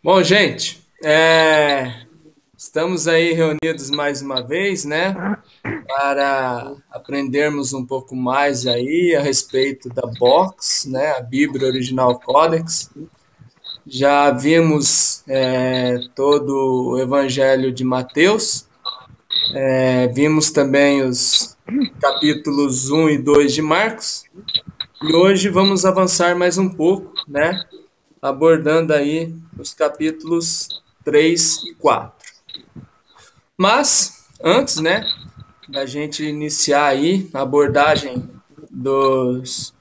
Bom, gente, estamos aí reunidos mais uma vez, né, para aprendermos um pouco mais aí a respeito da Box, né, a Bíblia Original Codex. Já vimos todo o Evangelho de Mateus, vimos também os capítulos 1 e 2 de Marcos, e hoje vamos avançar mais um pouco, né, abordando aí os capítulos 3 e 4. Mas, antes, né, da gente iniciar aí a abordagem dos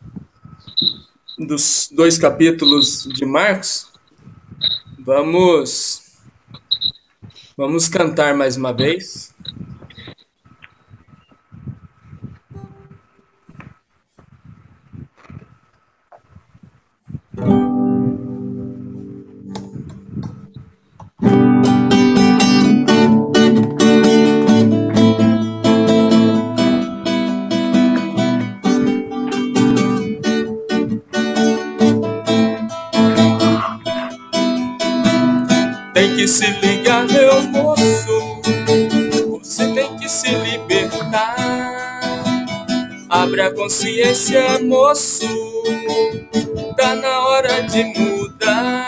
dois capítulos de Marcos, vamos cantar mais uma vez. Tem que se ligar, meu moço, você tem que se libertar. Abre a consciência, moço, tá na hora de mudar.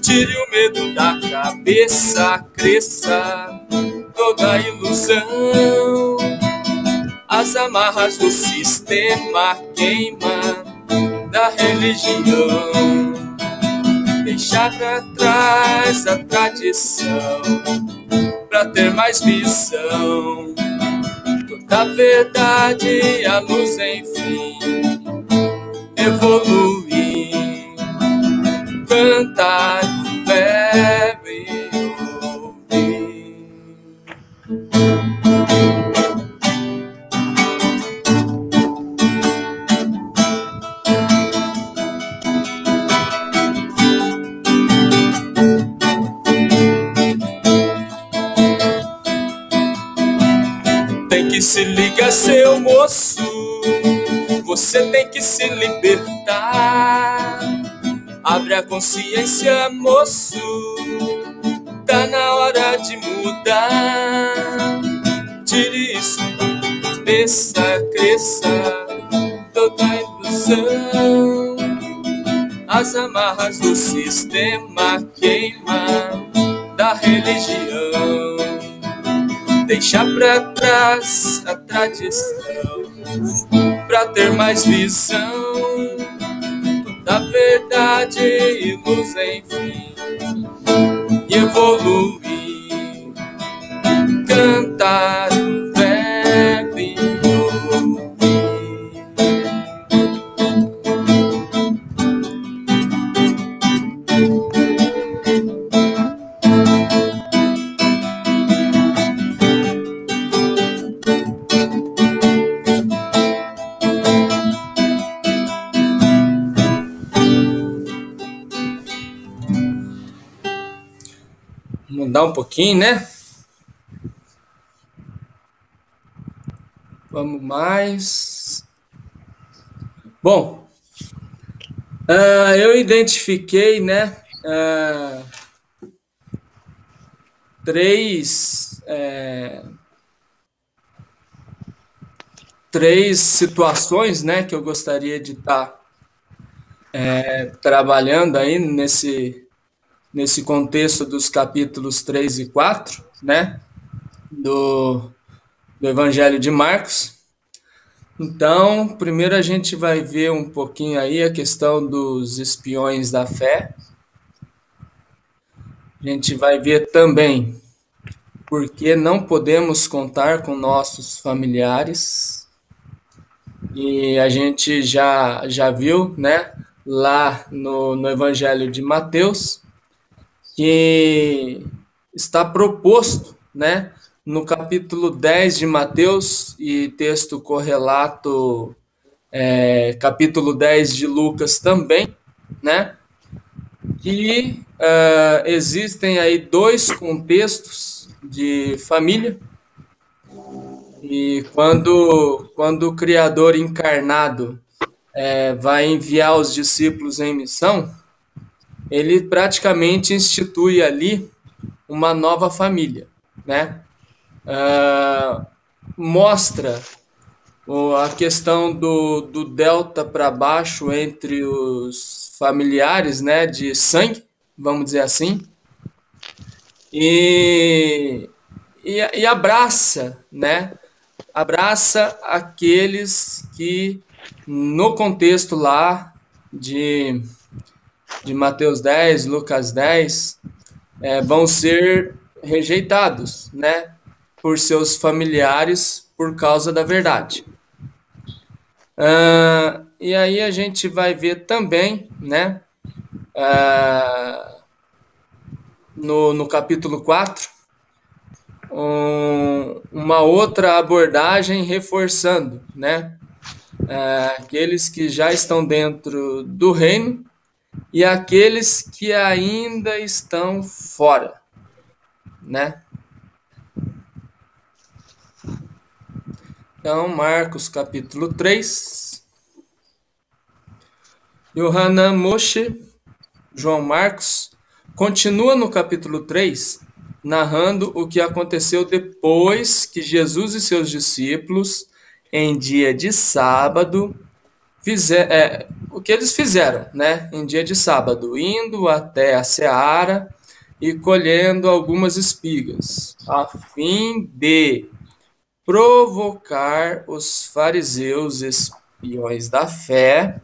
Tire o medo da cabeça, cresça toda a ilusão. As amarras do sistema queima da religião. Deixar pra trás a tradição pra ter mais visão. Toda a verdade, a luz enfim evoluir. Cantar o verbo e ouvir. Tem que se ligar, seu moço, você tem que se libertar. Abre a consciência, moço, tá na hora de mudar. Tire isso, desça, cresça toda a ilusão. As amarras do sistema queima da religião. Deixar pra trás a tradição pra ter mais visão. Toda a verdade e luz enfim e evoluir. Cantar o verbo e ouvir. Mudar um pouquinho, né? Vamos mais. Bom, eu identifiquei, né, três situações, né, que eu gostaria de estar trabalhando aí nesse contexto dos capítulos 3 e 4, né, do Evangelho de Marcos. Então, primeiro a gente vai ver um pouquinho aí a questão dos espiões da fé. A gente vai ver também por que não podemos contar com nossos familiares. E a gente já viu, né, lá no Evangelho de Mateus, que está proposto, né, no capítulo 10 de Mateus e texto correlato, capítulo 10 de Lucas também, né, que existem aí dois contextos de família, e quando o Criador encarnado vai enviar os discípulos em missão, ele praticamente institui ali uma nova família, né? Mostra a questão do delta para baixo entre os familiares, né, de sangue, vamos dizer assim, e, e abraça, né, abraça aqueles que no contexto lá de, de Mateus 10, Lucas 10, vão ser rejeitados, né, por seus familiares por causa da verdade. E aí a gente vai ver também, né, no capítulo 4, uma outra abordagem reforçando, né, aqueles que já estão dentro do reino e aqueles que ainda estão fora, né? Então, Marcos capítulo 3. Yohanan Moshe, João Marcos, continua no capítulo 3, narrando o que aconteceu depois que Jesus e seus discípulos, em dia de sábado, o que eles fizeram, né? Em dia de sábado, indo até a seara e colhendo algumas espigas, a fim de provocar os fariseus espiões da fé,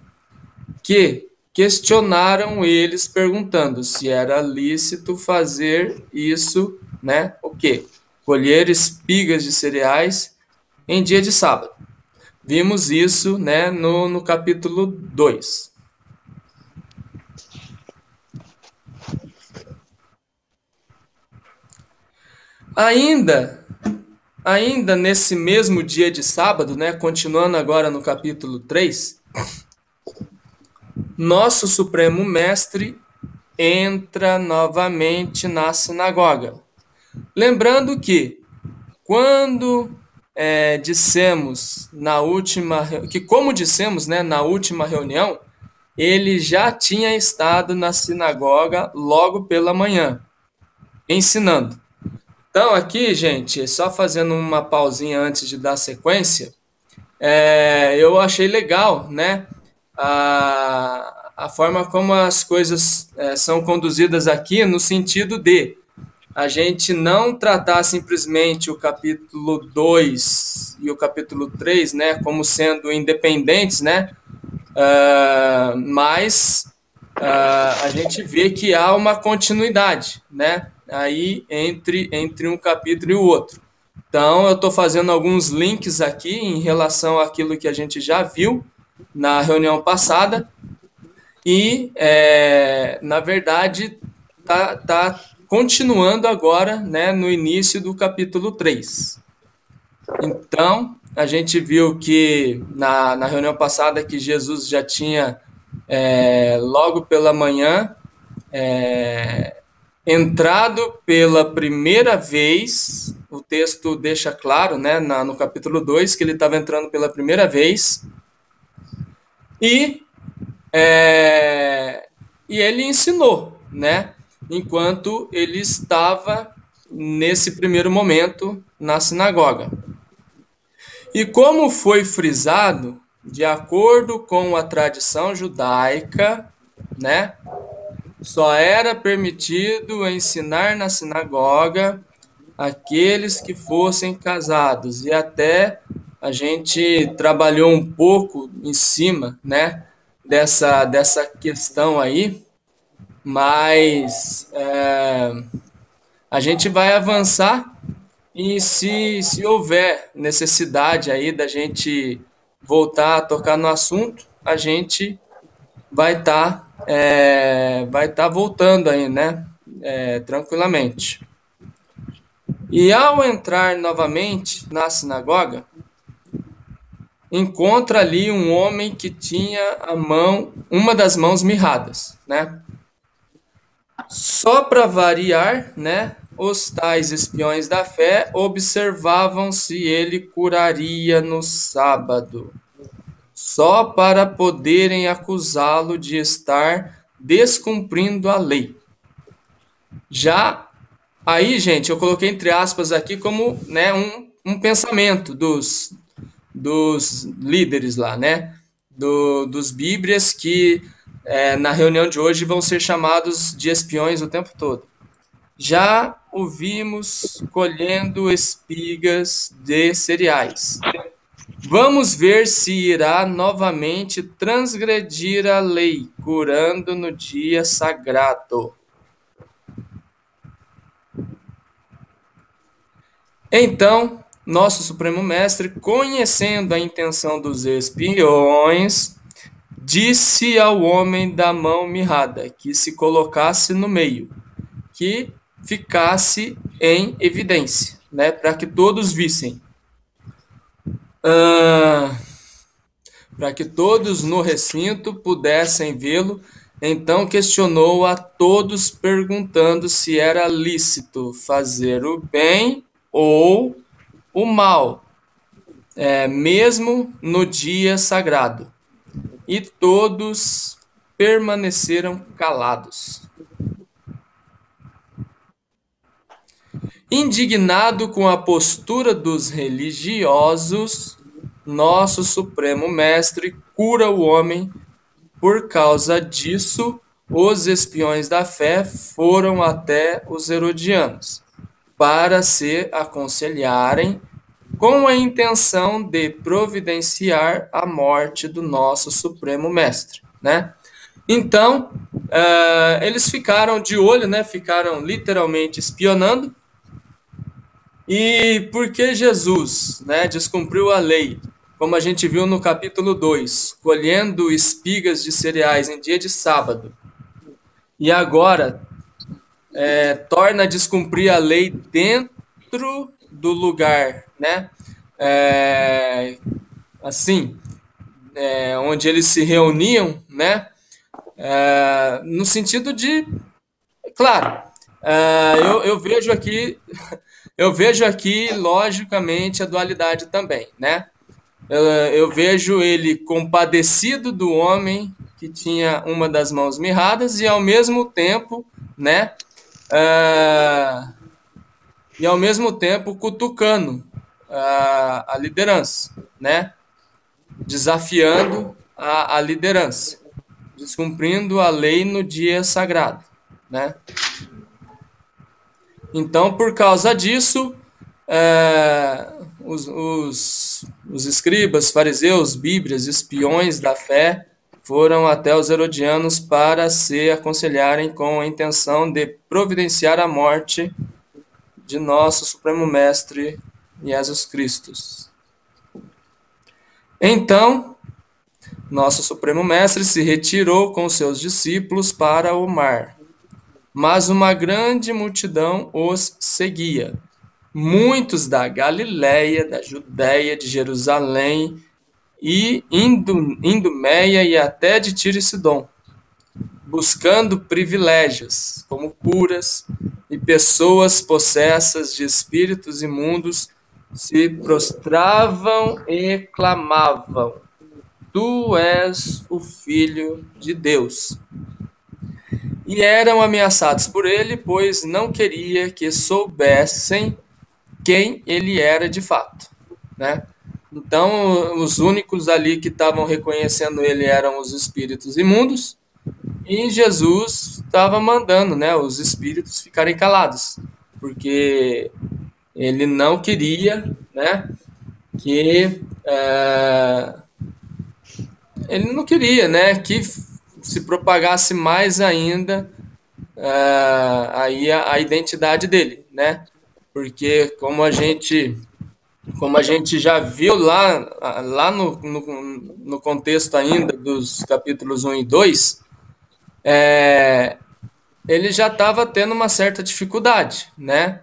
que questionaram eles perguntando se era lícito fazer isso, né? O quê? Colher espigas de cereais em dia de sábado. Vimos isso, né, no capítulo 2. Ainda nesse mesmo dia de sábado, né, continuando agora no capítulo 3, nosso Supremo Mestre entra novamente na sinagoga. Lembrando que quando dissemos na última, que como dissemos, né, na última reunião, ele já tinha estado na sinagoga logo pela manhã, ensinando. Então aqui, gente, só fazendo uma pausinha antes de dar sequência, eu achei legal, né, a forma como as coisas são conduzidas aqui, no sentido de a gente não tratar simplesmente o capítulo 2 e o capítulo 3, né, como sendo independentes, né, mas a gente vê que há uma continuidade, né, aí entre um capítulo e o outro. Então, eu estou fazendo alguns links aqui em relação àquilo que a gente já viu na reunião passada e, na verdade, tá continuando agora, né, no início do capítulo 3. Então, a gente viu que na reunião passada que Jesus já tinha, logo pela manhã, entrado pela primeira vez, o texto deixa claro, né, no capítulo 2, que ele estava entrando pela primeira vez, e ele ensinou, né, enquanto ele estava nesse primeiro momento na sinagoga. E como foi frisado, de acordo com a tradição judaica, né, só era permitido ensinar na sinagoga aqueles que fossem casados. E até a gente trabalhou um pouco em cima, né, dessa questão aí, mas a gente vai avançar e se houver necessidade aí da gente voltar a tocar no assunto, a gente vai tá voltando aí, né? Tranquilamente. E ao entrar novamente na sinagoga, encontra ali um homem que tinha uma das mãos mirradas, né? Só para variar, né? Os tais espiões da fé observavam se ele curaria no sábado, só para poderem acusá-lo de estar descumprindo a lei. Já aí, gente, eu coloquei entre aspas aqui como, né, um pensamento dos líderes lá, né, dos bíblias que na reunião de hoje vão ser chamados de espiões o tempo todo. Já o vimos colhendo espigas de cereais. Vamos ver se irá novamente transgredir a lei, curando no dia sagrado. Então, nosso Supremo Mestre, conhecendo a intenção dos espiões, disse ao homem da mão mirrada que se colocasse no meio, que ficasse em evidência, né, para que todos vissem. Para que todos no recinto pudessem vê-lo, então questionou a todos, perguntando se era lícito fazer o bem ou o mal, mesmo no dia sagrado. E todos permaneceram calados. Indignado com a postura dos religiosos, nosso Supremo Mestre cura o homem. Por causa disso, os espiões da fé foram até os herodianos para se aconselharem com a intenção de providenciar a morte do nosso Supremo Mestre, né? Então, eles ficaram de olho, né? Ficaram literalmente espionando. E porque Jesus, né, descumpriu a lei, como a gente viu no capítulo 2, colhendo espigas de cereais em dia de sábado, e agora torna a descumprir a lei dentro do lugar, né? Assim, onde eles se reuniam, né? No sentido de, claro, eu vejo aqui, logicamente, a dualidade também, né? Eu vejo ele compadecido do homem que tinha uma das mãos mirradas e ao mesmo tempo, né? E ao mesmo tempo cutucando a liderança, né? Desafiando a liderança, descumprindo a lei no dia sagrado, né? Então, por causa disso, os escribas, fariseus, bíblias, espiões da fé foram até os herodianos para se aconselharem com a intenção de providenciar a morte de nosso Supremo Mestre Jesus Cristo. Então, nosso Supremo Mestre se retirou com seus discípulos para o mar, mas uma grande multidão os seguia. Muitos da Galiléia, da Judéia, de Jerusalém e Idumeia e até de Tiro e Sidom, buscando privilégios, como curas, e pessoas possessas de espíritos imundos se prostravam e clamavam: Tu és o Filho de Deus. E eram ameaçados por ele, pois não queria que soubessem quem ele era de fato, né? Então, os únicos ali que estavam reconhecendo ele eram os espíritos imundos, e Jesus estava mandando, né, os espíritos ficarem calados, porque ele não queria, né, que ele não queria, né, que se propagasse mais ainda aí a identidade dele, né? Porque como a gente já viu lá no contexto ainda dos capítulos 1 e 2, ele já estava tendo uma certa dificuldade, né,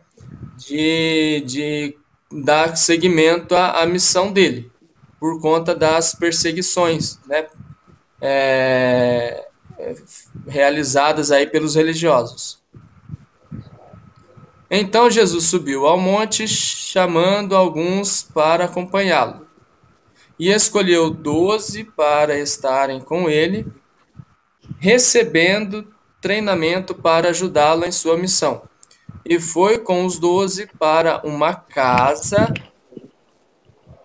de dar seguimento à missão dele, por conta das perseguições, né, realizadas aí pelos religiosos. Então Jesus subiu ao monte, chamando alguns para acompanhá-lo, e escolheu 12 para estarem com ele, recebendo treinamento para ajudá-lo em sua missão. E foi com os 12 para uma casa,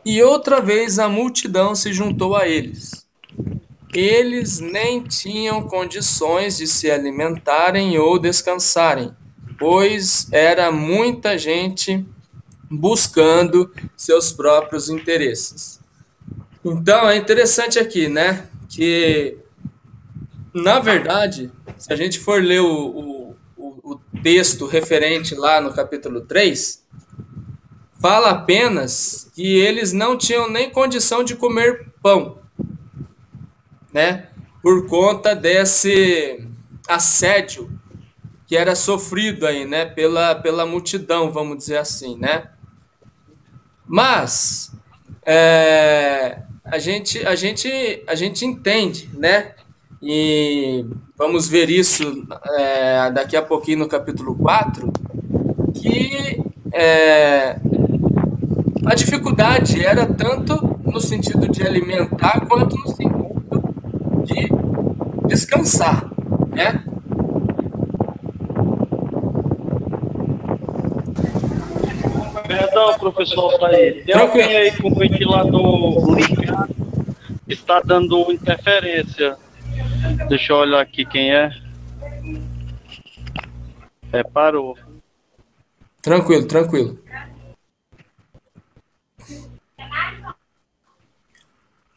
e outra vez a multidão se juntou a eles. Eles nem tinham condições de se alimentarem ou descansarem, pois era muita gente buscando seus próprios interesses. Então é interessante aqui, né, que na verdade, se a gente for ler o texto referente lá no capítulo 3, fala apenas que eles não tinham nem condição de comer pão, né? Por conta desse assédio que era sofrido aí, né? Pela multidão, vamos dizer assim, né? Mas a gente entende, né? E vamos ver isso daqui a pouquinho no capítulo 4, que a dificuldade era tanto no sentido de alimentar quanto no sentido de descansar, né? Perdão, professor Said. Tem Tranquilo. alguém aí com o ventilador ligado? Está dando interferência. Deixa eu olhar aqui quem é. Parou. Tranquilo, tranquilo.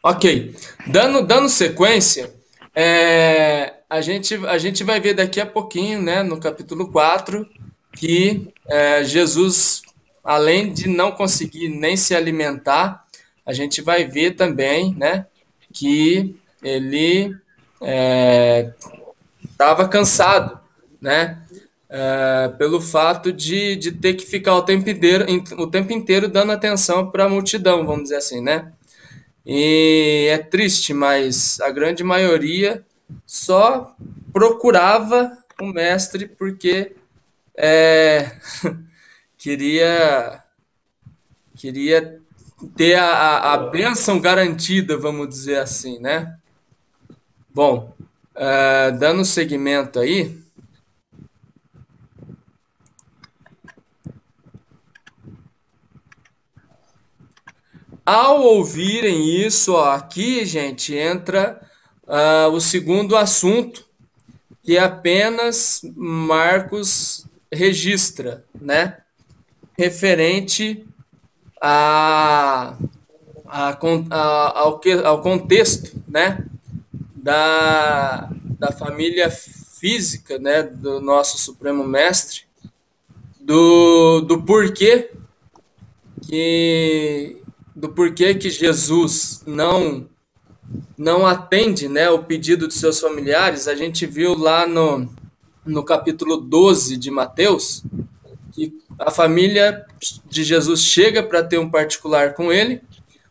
Ok. Dando sequência, a gente vai ver daqui a pouquinho, né, no capítulo 4, que Jesus, além de não conseguir nem se alimentar, a gente vai ver também, né, que ele estava cansado, né, pelo fato de ter que ficar o tempo inteiro dando atenção para a multidão, vamos dizer assim, né? E é triste, mas a grande maioria só procurava o mestre porque é, queria, queria ter a bênção garantida, vamos dizer assim, né? Bom, dando seguimento aí, ao ouvirem isso, ó, aqui, gente, entra o segundo assunto que apenas Marcos registra, né? Referente ao contexto, né? Da família física, né? Do nosso Supremo Mestre, do porquê que Jesus não atende, né, o pedido de seus familiares. A gente viu lá no capítulo 12 de Mateus, que a família de Jesus chega para ter um particular com ele,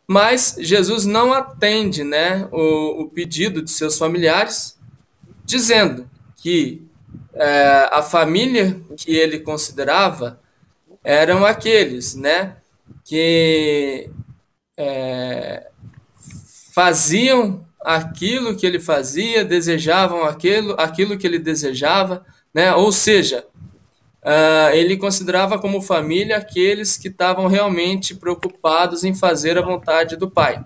mas Jesus não atende, né, o pedido de seus familiares, dizendo que a família que ele considerava eram aqueles, né, que faziam aquilo que ele fazia, desejavam aquilo que ele desejava, né? Ou seja, ele considerava como família aqueles que estavam realmente preocupados em fazer a vontade do Pai,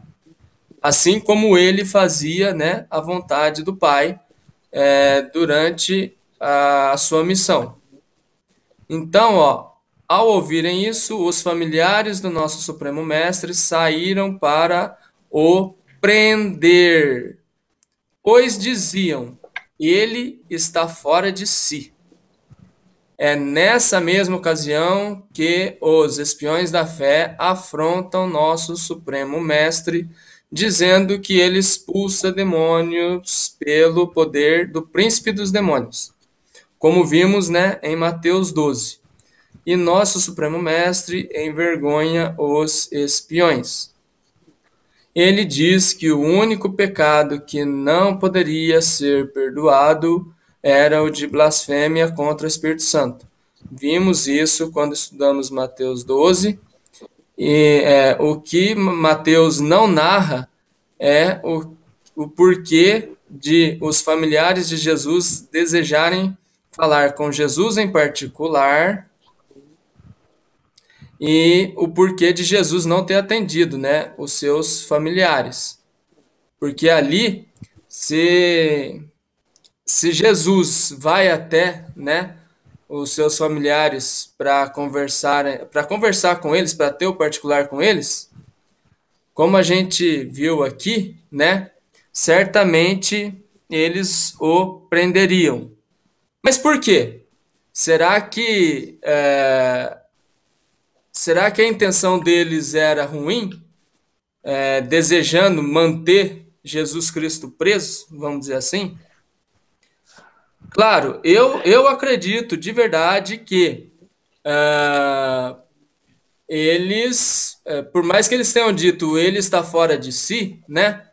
assim como ele fazia, né, a vontade do Pai durante a sua missão. Então, ó, ao ouvirem isso, os familiares do nosso Supremo Mestre saíram para o prender, pois diziam: ele está fora de si. É nessa mesma ocasião que os espiões da fé afrontam nosso Supremo Mestre, dizendo que ele expulsa demônios pelo poder do príncipe dos demônios, como vimos, né, em Mateus 12. E nosso Supremo Mestre envergonha os espiões. Ele diz que o único pecado que não poderia ser perdoado era o de blasfêmia contra o Espírito Santo. Vimos isso quando estudamos Mateus 12, e o que Mateus não narra é o porquê de os familiares de Jesus desejarem falar com Jesus em particular e o porquê de Jesus não ter atendido, né, os seus familiares. Porque ali, se, se Jesus vai até, né, os seus familiares para conversar com eles, para ter o particular com eles, como a gente viu aqui, né, certamente eles o prenderiam. Mas por quê? Será que será que a intenção deles era ruim, desejando manter Jesus Cristo preso, vamos dizer assim? Claro, eu acredito de verdade que ah, eles, por mais que eles tenham dito ele está fora de si, né?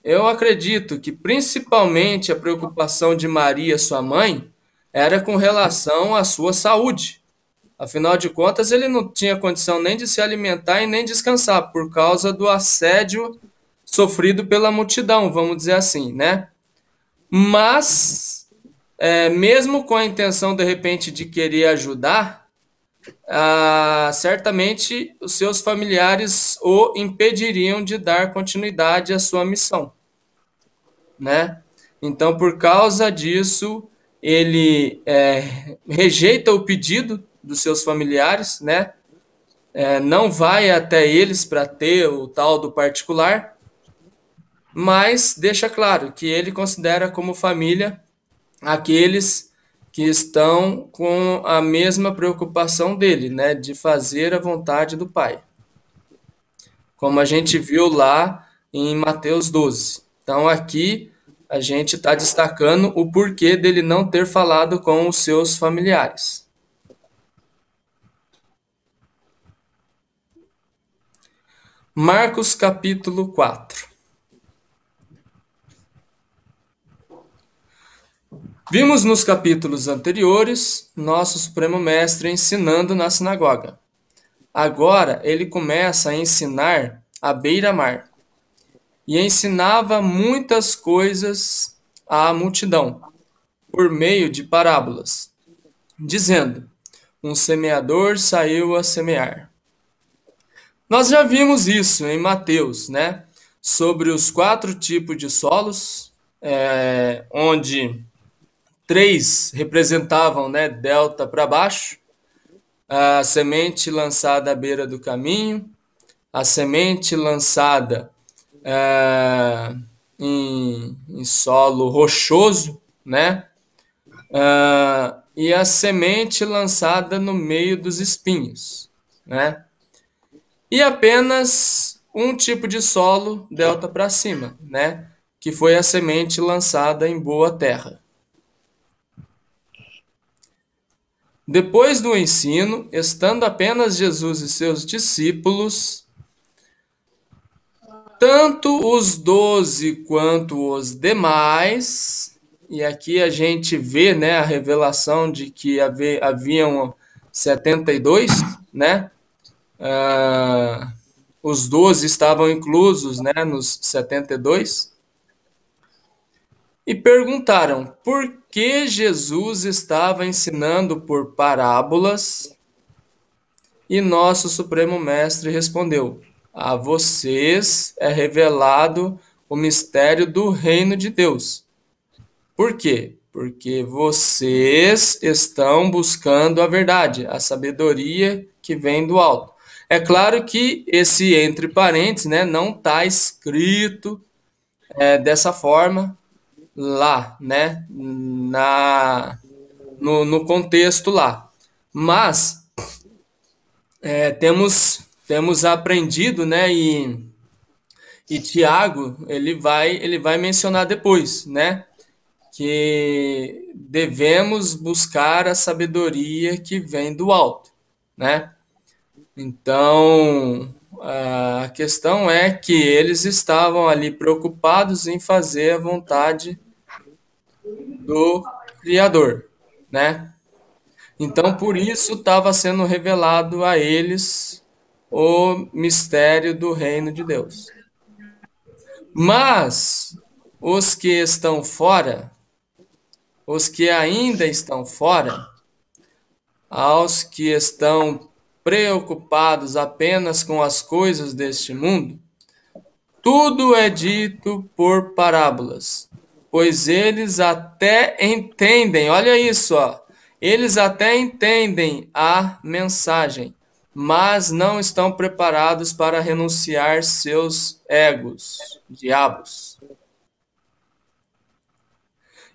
Eu acredito que principalmente a preocupação de Maria, sua mãe, era com relação à sua saúde. Afinal de contas, ele não tinha condição nem de se alimentar e nem descansar por causa do assédio sofrido pela multidão, vamos dizer assim, né? Mas, mesmo com a intenção de repente de querer ajudar, certamente os seus familiares o impediriam de dar continuidade à sua missão, né? Então, por causa disso, ele rejeita o pedido dos seus familiares, né? Não vai até eles para ter o tal do particular, mas deixa claro que ele considera como família aqueles que estão com a mesma preocupação dele, né? De fazer a vontade do Pai, como a gente viu lá em Mateus 12. Então, aqui a gente está destacando o porquê dele não ter falado com os seus familiares. Marcos capítulo 4. Vimos nos capítulos anteriores nosso Supremo Mestre ensinando na sinagoga. Agora ele começa a ensinar à beira-mar. E ensinava muitas coisas à multidão, por meio de parábolas, dizendo: um semeador saiu a semear. Nós já vimos isso em Mateus, né? Sobre os 4 tipos de solos, onde 3 representavam, né, delta para baixo, a semente lançada à beira do caminho, a semente lançada em solo rochoso, né? E a semente lançada no meio dos espinhos, né? E apenas um tipo de solo delta para cima, né? Que foi a semente lançada em boa terra. Depois do ensino, estando apenas Jesus e seus discípulos, tanto os 12 quanto os demais, e aqui a gente vê, né, a revelação de que haviam 72, né? Os 12 estavam inclusos, né, nos 72. E perguntaram por que Jesus estava ensinando por parábolas. E nosso Supremo Mestre respondeu: a vocês é revelado o mistério do reino de Deus. Por quê? Porque vocês estão buscando a verdade, a sabedoria que vem do alto. É claro que esse entre parênteses, né, não está escrito dessa forma lá, né, no contexto lá. Mas temos aprendido, né, e Tiago ele vai mencionar depois, né, que devemos buscar a sabedoria que vem do alto, né? Então, a questão é que eles estavam ali preocupados em fazer a vontade do Criador, né? Então, por isso estava sendo revelado a eles o mistério do reino de Deus. Mas os que estão fora, os que ainda estão fora, aos que estão preocupados apenas com as coisas deste mundo, tudo é dito por parábolas, pois eles até entendem, olha isso, ó, eles até entendem a mensagem, mas não estão preparados para renunciar seus egos, diabos.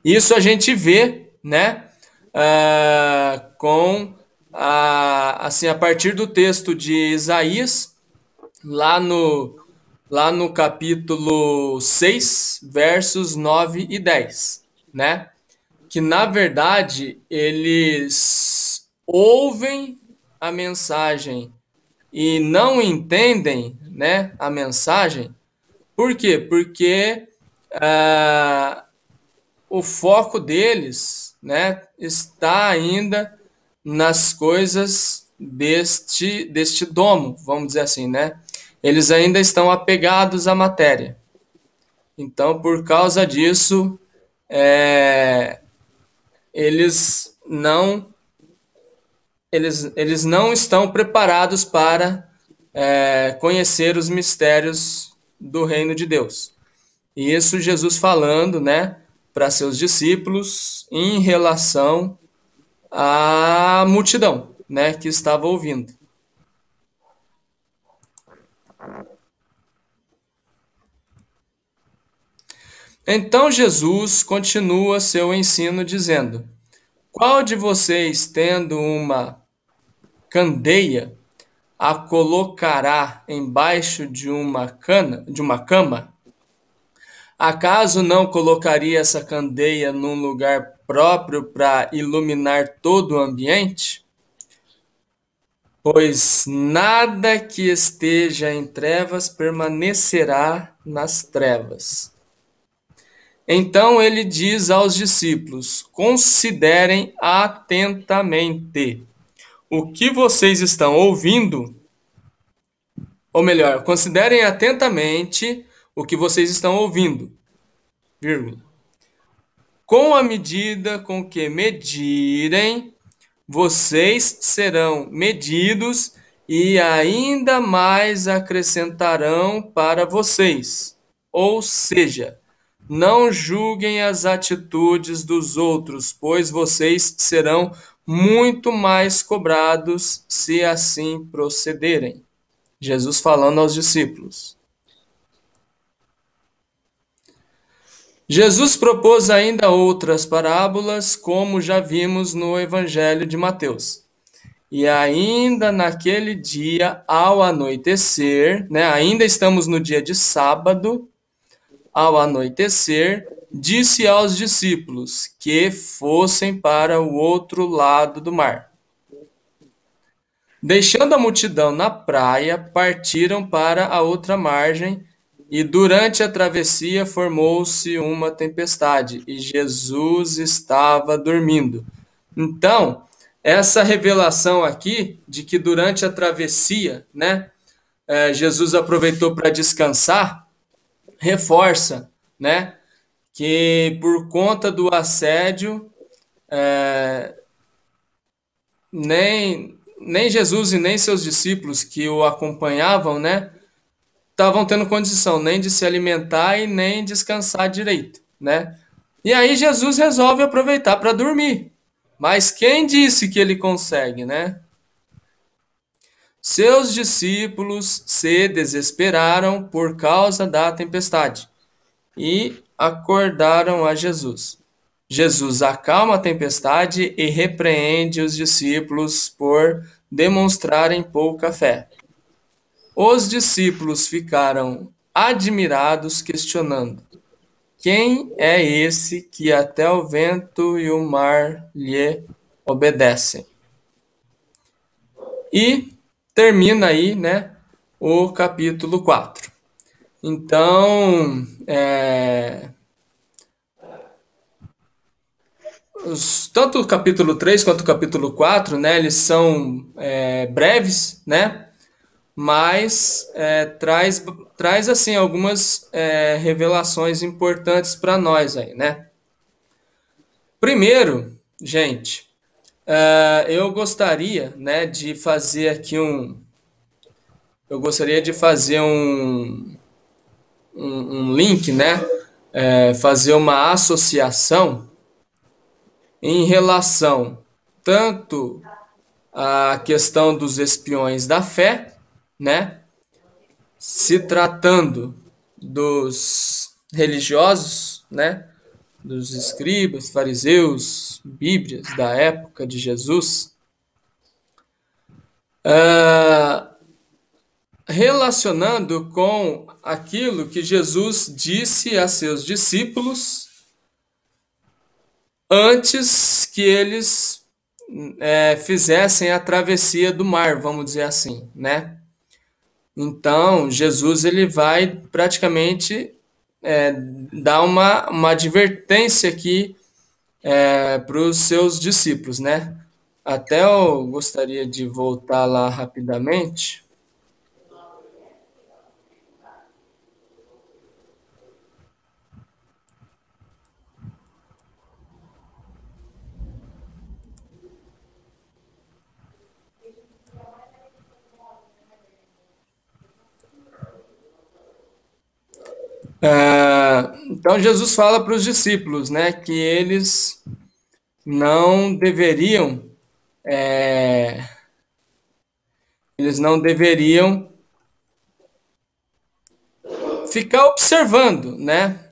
Isso a gente vê, né, assim, a partir do texto de Isaías, lá no capítulo 6, versos 9 e 10, né? Que, na verdade, eles ouvem a mensagem e não entendem, né, a mensagem. Por quê? Porque o foco deles, né, está ainda nas coisas deste domo, vamos dizer assim, né? Eles ainda estão apegados à matéria. Então, por causa disso, eles não estão preparados para conhecer os mistérios do reino de Deus. E isso Jesus falando, né, para seus discípulos em relação à multidão, né, que estava ouvindo. Então Jesus continua seu ensino dizendo: qual de vocês, tendo uma candeia, a colocará embaixo de uma cama? Acaso não colocaria essa candeia num lugar próprio para iluminar todo o ambiente? Pois nada que esteja em trevas permanecerá nas trevas. Então ele diz aos discípulos: considerem atentamente o que vocês estão ouvindo, ou melhor, considerem atentamente o que vocês estão ouvindo, vírgula. Com a medida com que medirem, vocês serão medidos e ainda mais acrescentarão para vocês. Ou seja, não julguem as atitudes dos outros, pois vocês serão muito mais cobrados se assim procederem. Jesus falando aos discípulos. Jesus propôs ainda outras parábolas, como já vimos no Evangelho de Mateus. E ainda naquele dia, ao anoitecer, né, ainda estamos no dia de sábado, ao anoitecer, disse aos discípulos que fossem para o outro lado do mar. Deixando a multidão na praia, partiram para a outra margem, e durante a travessia formou-se uma tempestade, e Jesus estava dormindo. Então, essa revelação aqui, de que durante a travessia, né, Jesus aproveitou para descansar, reforça, né, que por conta do assédio, nem Jesus e nem seus discípulos que o acompanhavam, né, estavam tendo condição nem de se alimentar e nem descansar direito, né? E aí Jesus resolve aproveitar para dormir. Mas quem disse que ele consegue, né? Seus discípulos se desesperaram por causa da tempestade e acordaram a Jesus. Jesus acalma a tempestade e repreende os discípulos por demonstrarem pouca fé. Os discípulos ficaram admirados, questionando: quem é esse que até o vento e o mar lhe obedecem? E termina aí, né, o capítulo 4. Então, tanto o capítulo 3 quanto o capítulo 4, né, eles são breves, né? mas traz assim algumas revelações importantes para nós aí, né? Primeiro, gente, eu gostaria, né, de fazer aqui eu gostaria de fazer um link, né, fazer uma associação em relação tanto à questão dos espiões da fé, né, se tratando dos religiosos, né, dos escribas, fariseus, bíblias da época de Jesus, relacionando com aquilo que Jesus disse a seus discípulos antes que eles fizessem a travessia do mar, vamos dizer assim, né? Então, Jesus ele vai praticamente dar uma advertência aqui para os seus discípulos, né? Até eu gostaria de voltar lá rapidamente. Então Jesus fala para os discípulos, né, que não deveriam, é, eles não deveriam ficar observando, né,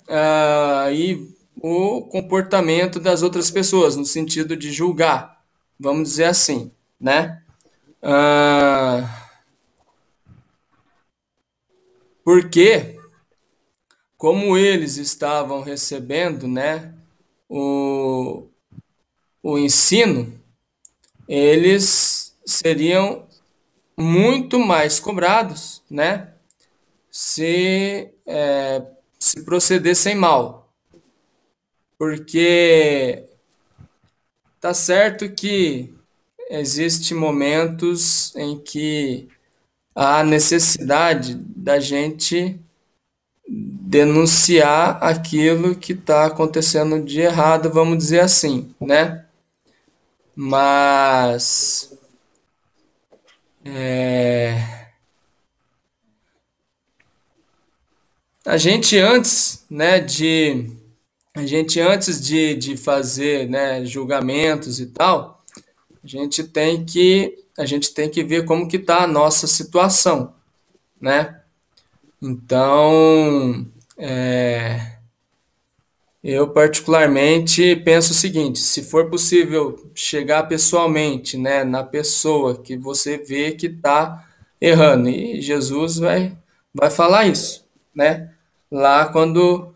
e o comportamento das outras pessoas no sentido de julgar, vamos dizer assim, né? Porque como eles estavam recebendo, né, o, o ensino, eles seriam muito mais cobrados, né, se procedessem mal. Porque tá certo que existem momentos em que há necessidade da gente denunciar aquilo que está acontecendo de errado, vamos dizer assim, né? Mas a gente antes, né, de fazer, né, julgamentos e tal, a gente tem que ver como que está a nossa situação, né? Então, eu particularmente penso o seguinte: se for possível chegar pessoalmente, né, na pessoa que você vê que está errando, e Jesus vai falar isso, né? Lá quando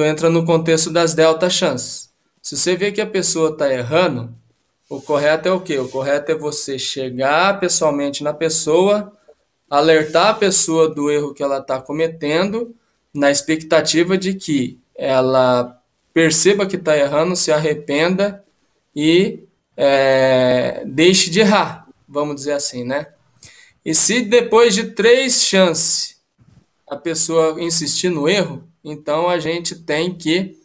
entra no contexto das delta chances. Se você vê que a pessoa está errando, o correto é o quê? O correto é você chegar pessoalmente na pessoa, alertar a pessoa do erro que ela está cometendo, na expectativa de que ela perceba que está errando, se arrependa e deixe de errar, vamos dizer assim, né? E se depois de 3 chances a pessoa insistir no erro, então a gente tem que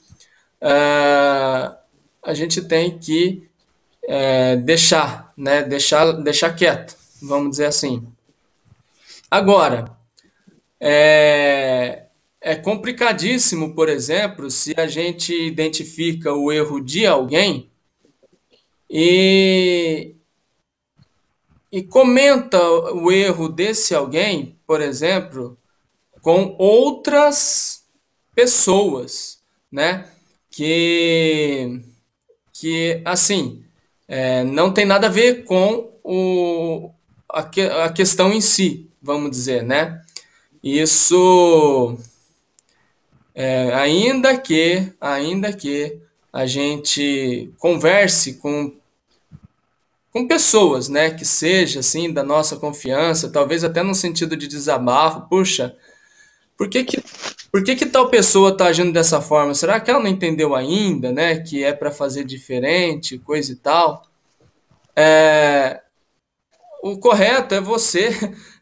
deixar, né? Deixar quieto, vamos dizer assim. Agora, é complicadíssimo, por exemplo, se a gente identifica o erro de alguém e, e comenta o erro desse alguém, por exemplo, com outras pessoas, né? Que assim, não tem nada a ver com a questão em si, vamos dizer, né? Isso, ainda que a gente converse com pessoas, né, que seja assim da nossa confiança, talvez até no sentido de desabafo, puxa, por que que, por que que tal pessoa está agindo dessa forma? Será que ela não entendeu ainda, né, que é para fazer diferente, coisa e tal? O correto é você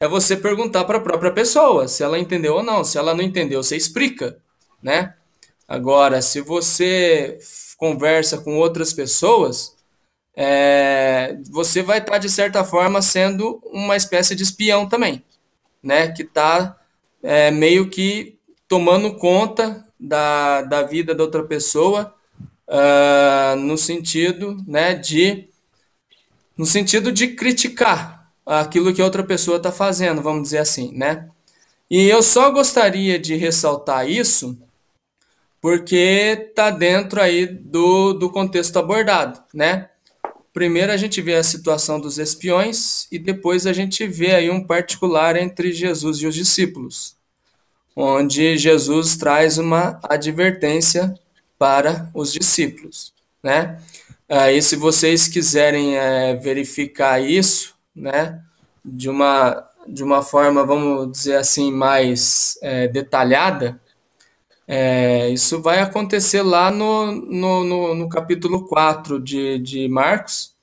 é você perguntar para a própria pessoa se ela entendeu ou não. Se ela não entendeu, você explica, né? Agora, se você conversa com outras pessoas, você vai estar, de certa forma, sendo uma espécie de espião também, né? Que está meio que tomando conta da vida da outra pessoa, no sentido, né, no sentido de criticar aquilo que a outra pessoa está fazendo, vamos dizer assim, né? E eu só gostaria de ressaltar isso porque está dentro aí do contexto abordado, né? Primeiro a gente vê a situação dos espiões e depois a gente vê aí um particular entre Jesus e os discípulos, onde Jesus traz uma advertência para os discípulos, né? Aí, se vocês quiserem verificar isso, né, de uma forma, vamos dizer assim, mais detalhada, isso vai acontecer lá no capítulo 4 de Marcos,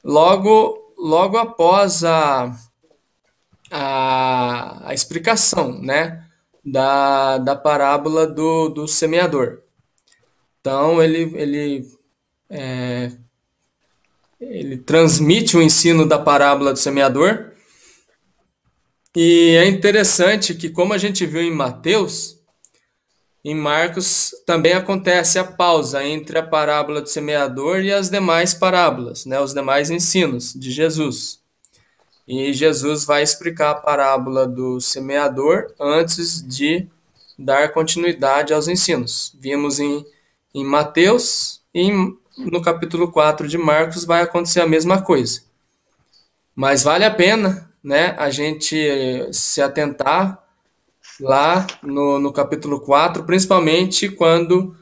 logo após a explicação, né, da parábola do semeador. Então, ele transmite o ensino da parábola do semeador, e é interessante que, como a gente viu em Mateus, em Marcos também acontece a pausa entre a parábola do semeador e as demais parábolas, né, os demais ensinos de Jesus. E Jesus vai explicar a parábola do semeador antes de dar continuidade aos ensinos. Vimos em Mateus e no capítulo 4 de Marcos vai acontecer a mesma coisa. Mas vale a pena, né, a gente se atentar lá no capítulo 4, principalmente quando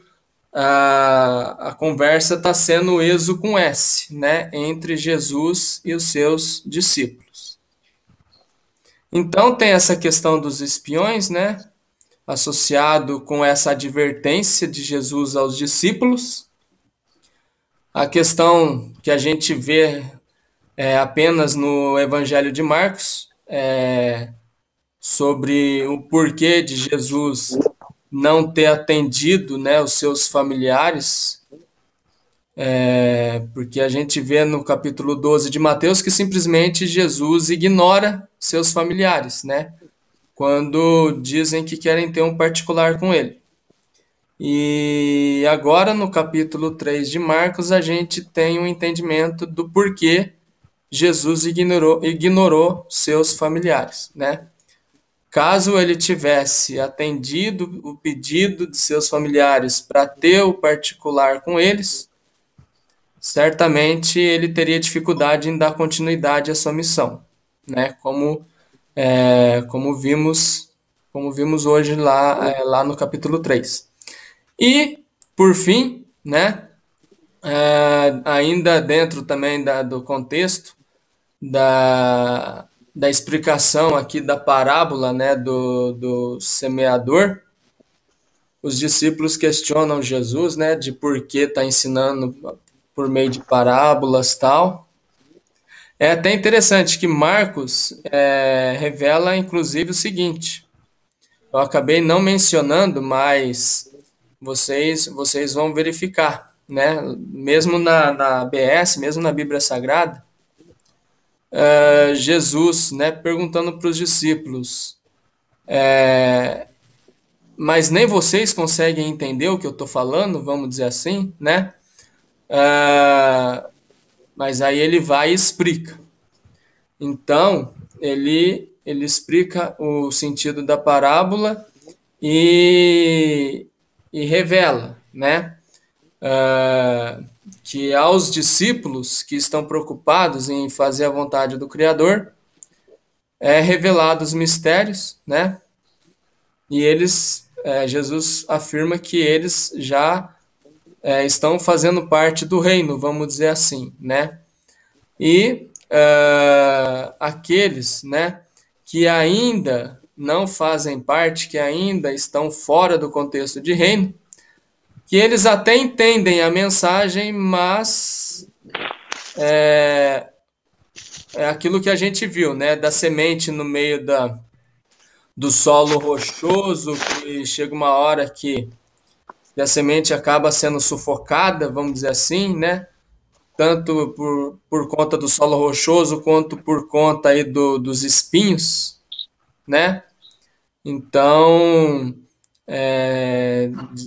a conversa está sendo eso com S, né, entre Jesus e os seus discípulos. Então tem essa questão dos espiões, né, associado com essa advertência de Jesus aos discípulos. A questão que a gente vê apenas no Evangelho de Marcos, sobre o porquê de Jesus não ter atendido, né, os seus familiares, porque a gente vê no capítulo 12 de Mateus que simplesmente Jesus ignora seus familiares, né, quando dizem que querem ter um particular com ele. E agora no capítulo 3 de Marcos a gente tem um entendimento do porquê Jesus ignorou seus familiares, né? Caso ele tivesse atendido o pedido de seus familiares para ter o particular com eles, certamente ele teria dificuldade em dar continuidade à sua missão, né? Como vimos hoje lá no capítulo 3. E, por fim, né, ainda dentro também do contexto da explicação aqui da parábola, né, do semeador, os discípulos questionam Jesus, né, de por que está ensinando por meio de parábolas e tal. É até interessante que Marcos revela, inclusive, o seguinte. Eu acabei não mencionando, mas vocês vão verificar, né? Mesmo na BS, mesmo na Bíblia Sagrada, Jesus, né, perguntando para os discípulos, mas nem vocês conseguem entender o que eu estou falando, vamos dizer assim, né? Mas aí ele vai e explica. Então, ele explica o sentido da parábola e revela, né, que aos discípulos que estão preocupados em fazer a vontade do Criador, revelados os mistérios, né, e Jesus afirma que eles já estão fazendo parte do reino, vamos dizer assim, né, e aqueles, né, que ainda não fazem parte, que ainda estão fora do contexto de reino, que eles até entendem a mensagem, mas é aquilo que a gente viu, né? Da semente no meio do solo rochoso, que chega uma hora que a semente acaba sendo sufocada, vamos dizer assim, né? Tanto por conta do solo rochoso, quanto por conta aí dos espinhos, né? Então,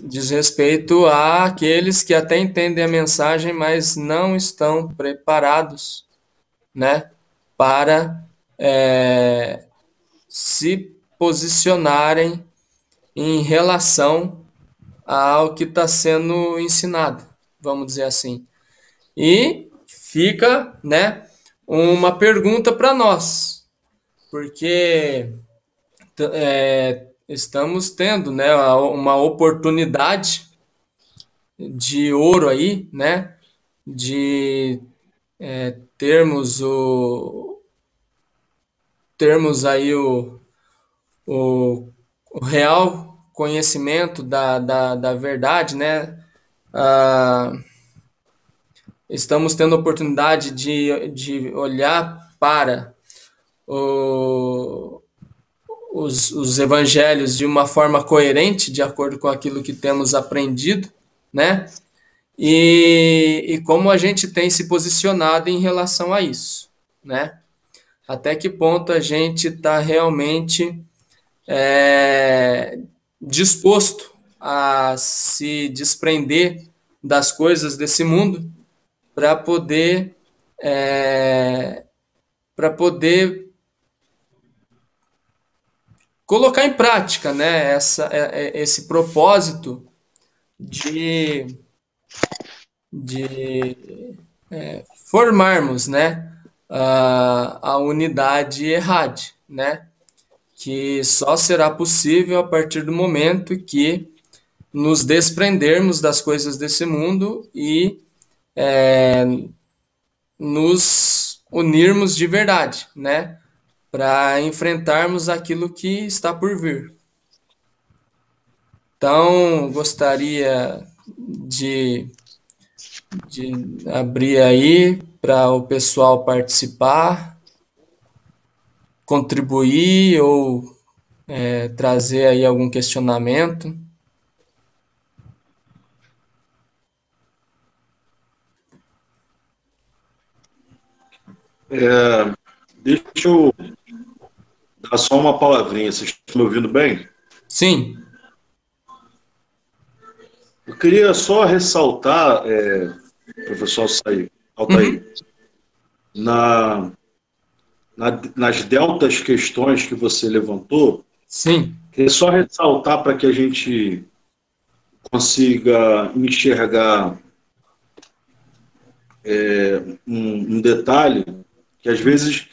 diz respeito àqueles que até entendem a mensagem, mas não estão preparados, né? Para se posicionarem em relação ao que está sendo ensinado, vamos dizer assim. E fica, né, uma pergunta para nós, porque estamos tendo, né, uma oportunidade de ouro aí, né, de termos aí o, o real conhecimento da verdade, né? Ah, estamos tendo a oportunidade de olhar para os evangelhos de uma forma coerente, de acordo com aquilo que temos aprendido, né? E como a gente tem se posicionado em relação a isso, né? Até que ponto a gente está realmente disposto a se desprender das coisas desse mundo para poder colocar em prática, né, esse propósito de, de formarmos, né, a unidade ERRAD, né, que só será possível a partir do momento que nos desprendermos das coisas desse mundo e nos unirmos de verdade, né, para enfrentarmos aquilo que está por vir. Então, gostaria de abrir aí para o pessoal participar, contribuir ou trazer aí algum questionamento. Deixa eu dar só uma palavrinha. Vocês estão me ouvindo bem? Sim. Eu queria só ressaltar, professor Altair, nas deltas questões que você levantou, Sim. queria só ressaltar para que a gente consiga enxergar um detalhe, que às vezes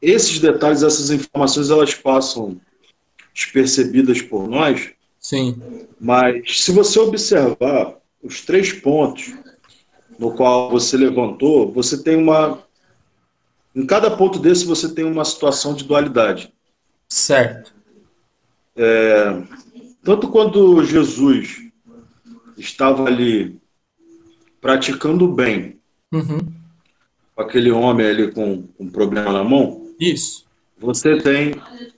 esses detalhes, essas informações, elas passam despercebidas por nós. Sim. Mas se você observar os 3 pontos no qual você levantou, você tem em cada ponto desse você tem uma situação de dualidade. Certo. Tanto quando Jesus estava ali praticando o bem, com aquele homem ali com um problema na mão, Isso. você tem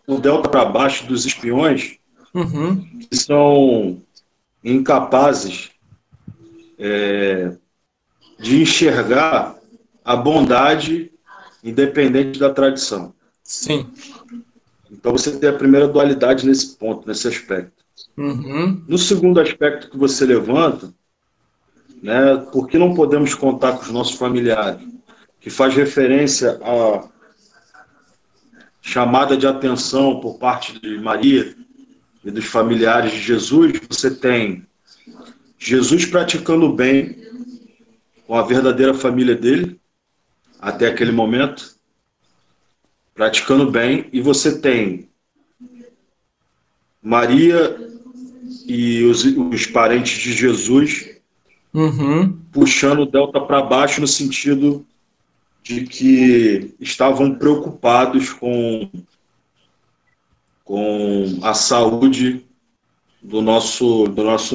o delta para baixo dos espiões, que são incapazes de enxergar a bondade independente da tradição. Sim. Então você tem a primeira dualidade nesse ponto, nesse aspecto. No segundo aspecto que você levanta, né, por que não podemos contar com os nossos familiares, que faz referência à chamada de atenção por parte de Maria e dos familiares de Jesus. Você tem Jesus praticando o bem com a verdadeira família dele, até aquele momento, praticando bem, e você tem Maria e os parentes de Jesus puxando o delta para baixo no sentido de que estavam preocupados com a saúde do nosso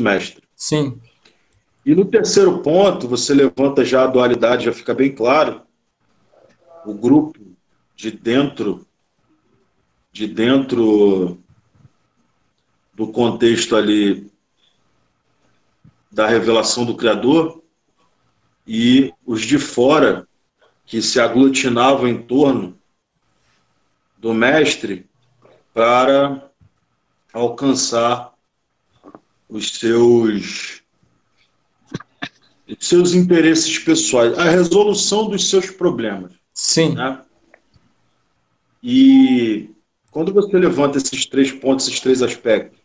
mestre. Sim. E no terceiro ponto, você levanta já a dualidade, já fica bem claro, o grupo de dentro do contexto ali da revelação do Criador, e os de fora que se aglutinavam em torno do Mestre para alcançar os seus interesses pessoais, a resolução dos seus problemas. Sim. Né? E quando você levanta esses 3 pontos, esses 3 aspectos,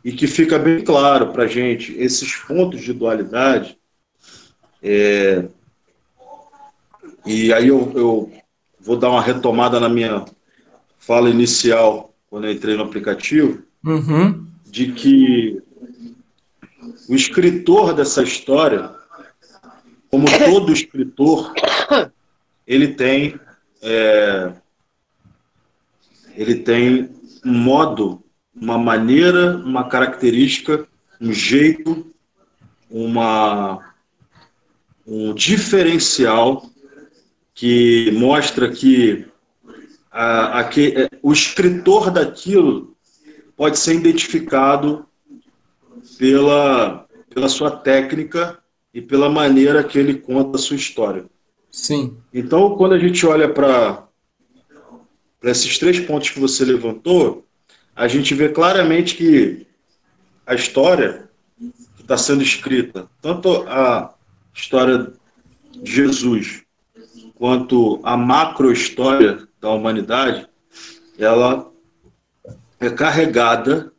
e que fica bem claro para a gente esses pontos de dualidade, e aí eu vou dar uma retomada na minha fala inicial, quando eu entrei no aplicativo, de que o escritor dessa história, como todo escritor, ele tem um modo, uma maneira, uma característica, um jeito, um diferencial que mostra que o escritor daquilo pode ser identificado pela sua técnica e pela maneira que ele conta a sua história. Sim. Então, quando a gente olha para esses 3 pontos que você levantou, a gente vê claramente que a história que está sendo escrita, tanto a história de Jesus quanto a macro-história da humanidade, ela é carregada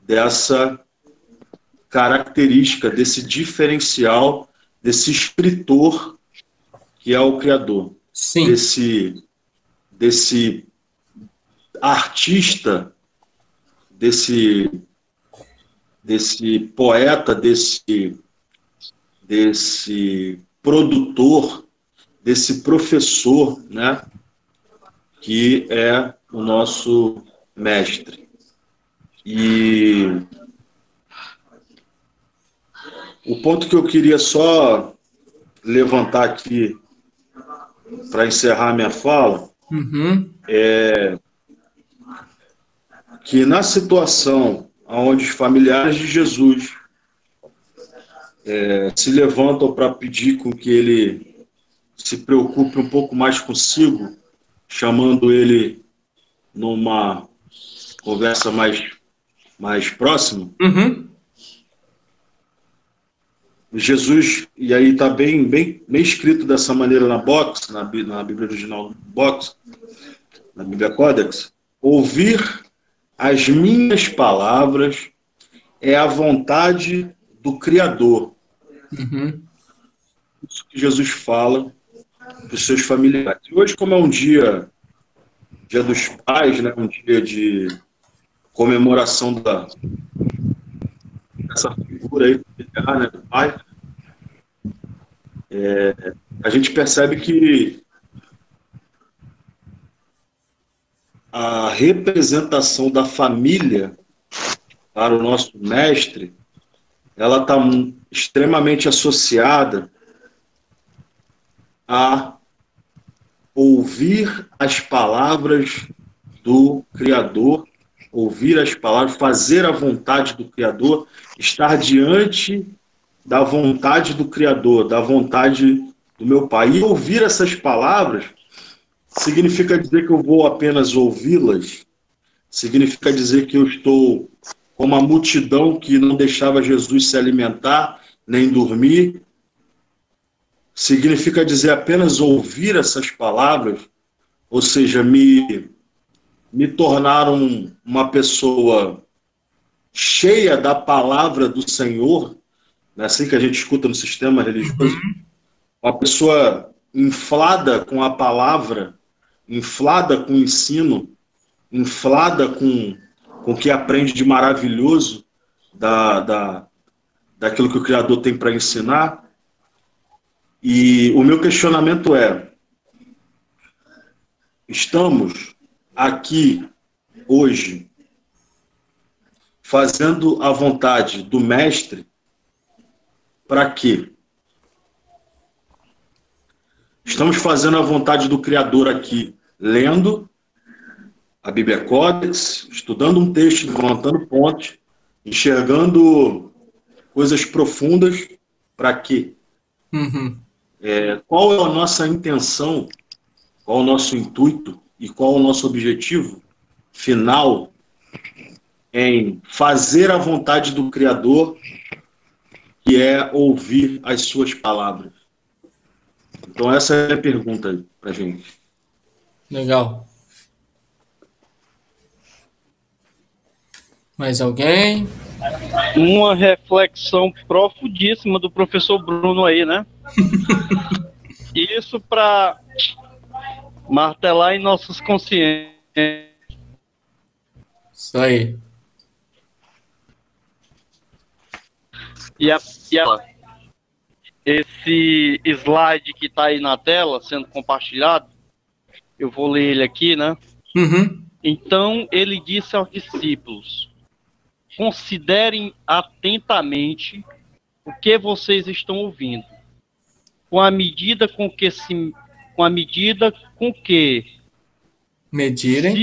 dessa característica, desse diferencial, desse escritor que é o Criador. Sim. Desse artista, desse poeta, desse produtor, desse professor, né, que é o nosso mestre. E o ponto que eu queria só levantar aqui para encerrar minha fala é que na situação onde os familiares de Jesus se levantam para pedir com que ele se preocupe um pouco mais consigo, chamando ele numa conversa mais próxima, Jesus, e aí está bem escrito dessa maneira na Bíblia original Box, na Bíblia Codex: ouvir as minhas palavras é a vontade do Criador. Isso que Jesus fala para os seus familiares. E hoje, como é um dia dos pais, né, um dia de comemoração dessa figura aí, né, do pai, a gente percebe que a representação da família para o nosso mestre, ela está extremamente associada a ouvir as palavras do Criador, ouvir as palavras, fazer a vontade do Criador, estar diante da vontade do Criador, da vontade do meu Pai. E ouvir essas palavras significa dizer que eu vou apenas ouvi-las? Significa dizer que eu estou como a multidão que não deixava Jesus se alimentar nem dormir? Significa dizer apenas ouvir essas palavras? Ou seja, me tornar uma pessoa cheia da palavra do Senhor, é assim que a gente escuta no sistema religioso, uma pessoa inflada com a palavra, inflada com o ensino, inflada com o que aprende de maravilhoso daquilo que o Criador tem para ensinar. E o meu questionamento é: estamos aqui hoje fazendo a vontade do Mestre para quê? Estamos fazendo a vontade do Criador aqui, lendo a Bíblia Codex, estudando um texto, levantando ponte, enxergando coisas profundas. Para quê? Uhum. Qual é a nossa intenção, qual é o nosso intuito e qual é o nosso objetivo final em fazer a vontade do Criador, que é ouvir as suas palavras. Então essa é a pergunta para a gente. Legal. Mais alguém? Uma reflexão profundíssima do professor Bruno aí, né? Isso para martelar em nossas consciências. Isso aí. E esse slide que está aí na tela, sendo compartilhado, eu vou ler ele aqui, né? Uhum. Então, ele disse aos discípulos: considerem atentamente o que vocês estão ouvindo. Com a medida com que se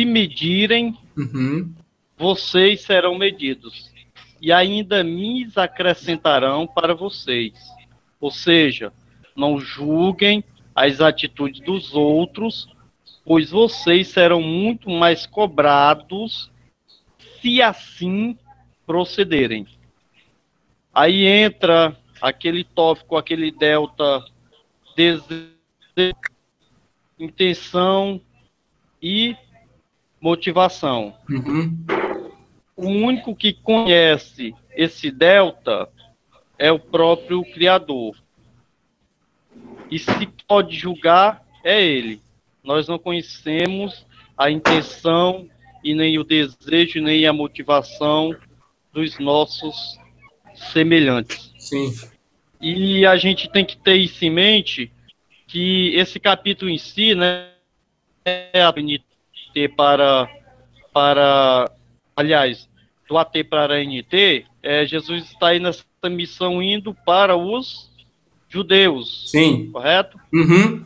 medirem, Uhum. vocês serão medidos. E ainda me acrescentarão para vocês. Ou seja, não julguem as atitudes dos outros, pois vocês serão muito mais cobrados se assim procederem. Aí entra aquele tópico, aquele delta, desejo, intenção e motivação. Uhum. O único que conhece esse delta é o próprio Criador. E se pode julgar, é ele. Nós não conhecemos a intenção e nem o desejo, nem a motivação dos nossos semelhantes. Sim. E a gente tem que ter isso em mente, que esse capítulo em si, né, é a NT aliás, do AT para a NT, Jesus está aí nessa missão indo para os judeus. Sim. Correto? Uhum.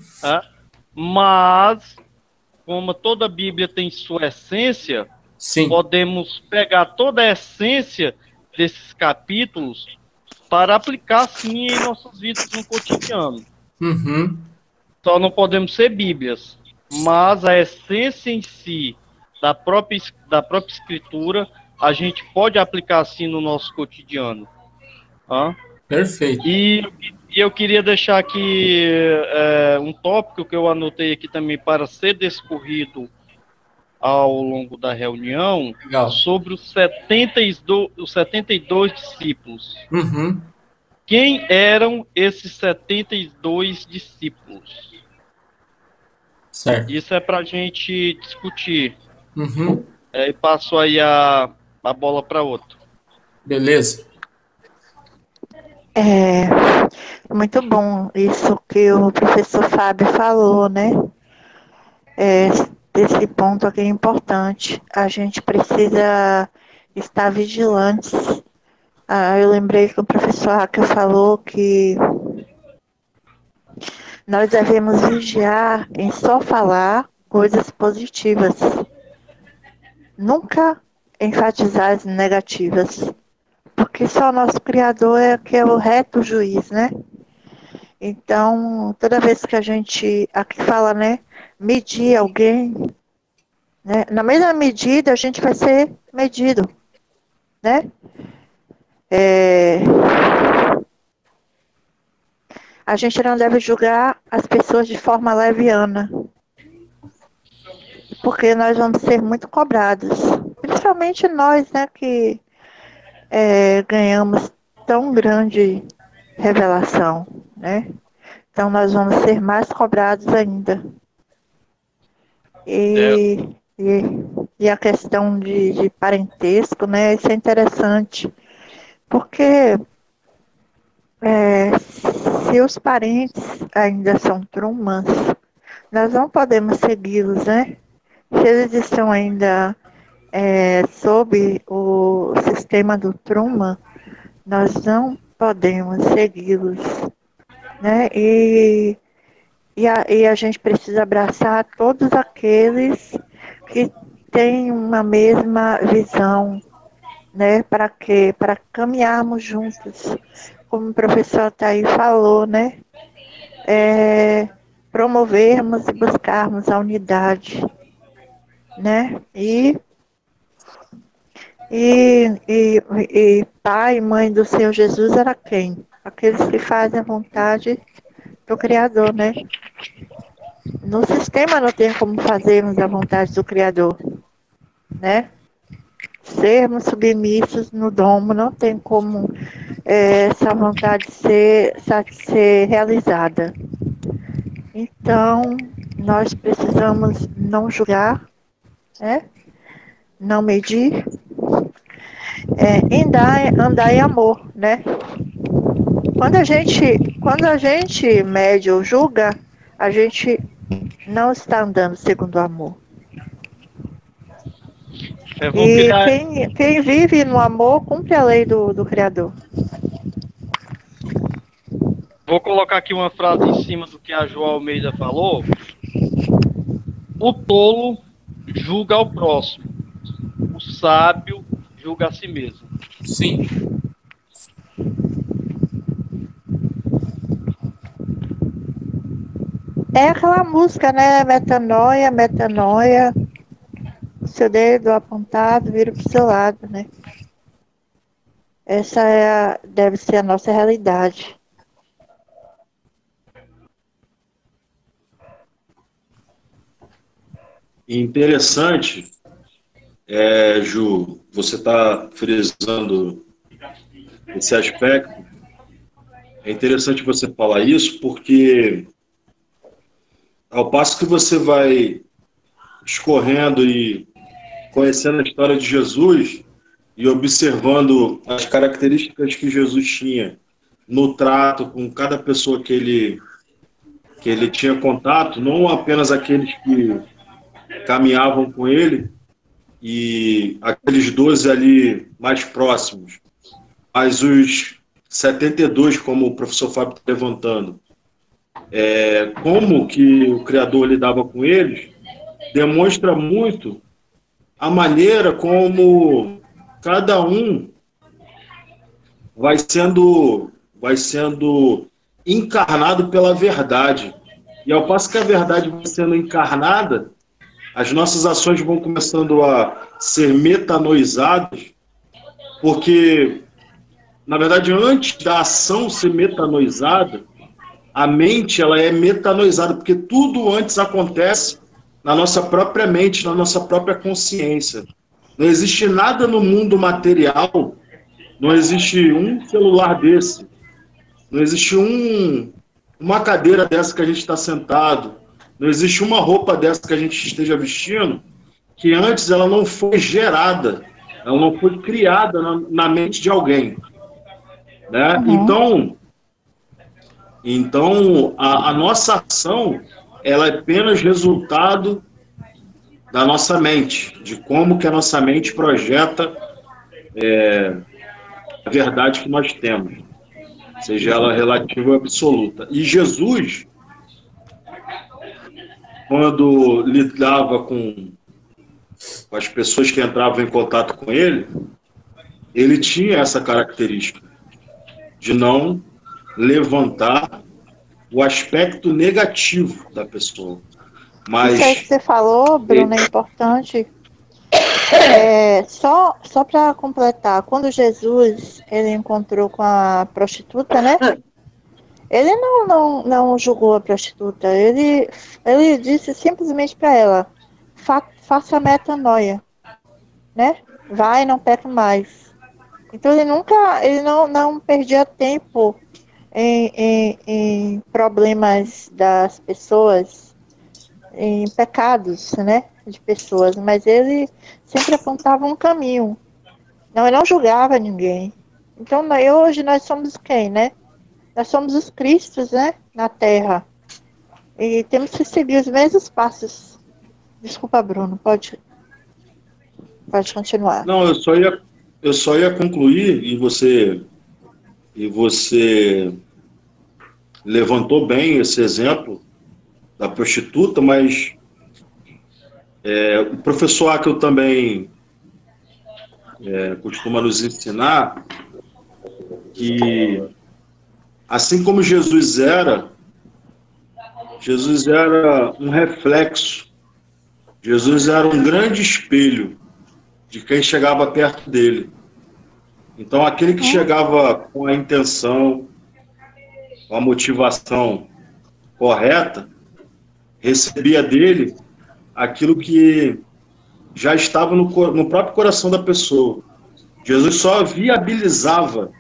Mas, como toda a Bíblia tem sua essência, Sim. podemos pegar toda a essência desses capítulos para aplicar, sim, em nossas vidas no cotidiano. Uhum. Só não podemos ser Bíblias, mas a essência em si da própria Escritura, a gente pode aplicar, sim, no nosso cotidiano. Perfeito. E eu queria deixar aqui um tópico que eu anotei aqui também para ser discorrido ao longo da reunião. Legal. Sobre os 72 discípulos. Uhum. Quem eram esses 72 discípulos? Certo. Isso é para a gente discutir. Uhum. E passo aí a bola para outro. Beleza. Muito bom isso que o professor Fábio falou, né? Esse ponto aqui é importante. A gente precisa estar vigilantes. Eu lembrei que o professor Raquel falou que nós devemos vigiar em só falar coisas positivas. Nunca enfatizar as negativas. Porque só o nosso Criador que é o reto juiz, né? Então, toda vez que a gente aqui fala, né, medir alguém, né, na mesma medida a gente vai ser medido, né? A gente não deve julgar as pessoas de forma leviana, porque nós vamos ser muito cobrados, principalmente nós, né, que ganhamos tão grande revelação, né? Então nós vamos ser mais cobrados ainda. E a questão de parentesco, né? Isso é interessante, porque se os parentes ainda são Trumans, nós não podemos segui-los, né? Se eles estão ainda sob o sistema do Truman, nós não podemos segui-los, né? E E a gente precisa abraçar todos aqueles que têm uma mesma visão, né? Para quê? Para caminharmos juntos, como o professor Thaí falou, né? Promovermos e buscarmos a unidade, né? E pai e mãe do Senhor Jesus era quem? Aqueles que fazem a vontade do Criador, né? No sistema não tem como fazermos a vontade do Criador, né? Sermos submissos no domo, não tem como essa vontade ser realizada. Então, nós precisamos não julgar, né? Não medir, andar em amor, né? Quando a gente mede ou julga, a gente não está andando segundo o amor. E quem vive no amor cumpre a lei do Criador. Vou colocar aqui uma frase em cima do que a Jo Almeida falou. O tolo julga ao próximo. O sábio julga a si mesmo. Sim. É aquela música, né? Metanoia, metanoia. O seu dedo apontado vira para o seu lado, né? Essa deve ser a nossa realidade. Interessante, Ju, você está frisando esse aspecto. É interessante você falar isso, porque ao passo que você vai escorrendo e conhecendo a história de Jesus e observando as características que Jesus tinha no trato com cada pessoa que ele tinha contato, não apenas aqueles que caminhavam com ele e aqueles 12 ali mais próximos, mas os 72, como o professor Fábio está levantando, como que o Criador lidava com eles, demonstra muito a maneira como cada um vai sendo encarnado pela verdade. E ao passo que a verdade vai sendo encarnada, as nossas ações vão começando a ser metanoizadas, porque, na verdade, antes da ação ser metanoizada, a mente ela é metanoizada, porque tudo antes acontece na nossa própria mente, na nossa própria consciência. Não existe nada no mundo material, não existe um celular desse, não existe uma cadeira dessa que a gente está sentado, não existe uma roupa dessa que a gente esteja vestindo, que antes ela não foi gerada, ela não foi criada na mente de alguém. Né? Uhum. Então a nossa ação ela é apenas resultado da nossa mente, de como que a nossa mente projeta a verdade que nós temos, seja ela relativa ou absoluta. E Jesus, quando lidava com as pessoas que entravam em contato com ele, ele tinha essa característica de não levantar o aspecto negativo da pessoa. Mas isso aí que você falou, Bruno, é importante. Só para completar, quando Jesus ele encontrou com a prostituta, né? Ele não julgou a prostituta. Ele disse simplesmente para ela: faça a metanoia, né? Vai, não peque mais. Então ele não perdia tempo em problemas das pessoas, em pecados, né, de pessoas, mas ele sempre apontava um caminho. Não, ele não julgava ninguém. Então, hoje nós somos quem, né? Nós somos os Cristos, né, na Terra. E temos que seguir os mesmos passos. Desculpa, Bruno, pode continuar. Não, eu só ia concluir, e você levantou bem esse exemplo da prostituta, mas o professor Akel também costuma nos ensinar que, assim como Jesus era um reflexo, Jesus era um grande espelho de quem chegava perto dele. Então, aquele que chegava com a intenção, com a motivação correta, recebia dele aquilo que já estava no próprio coração da pessoa. Jesus só viabilizava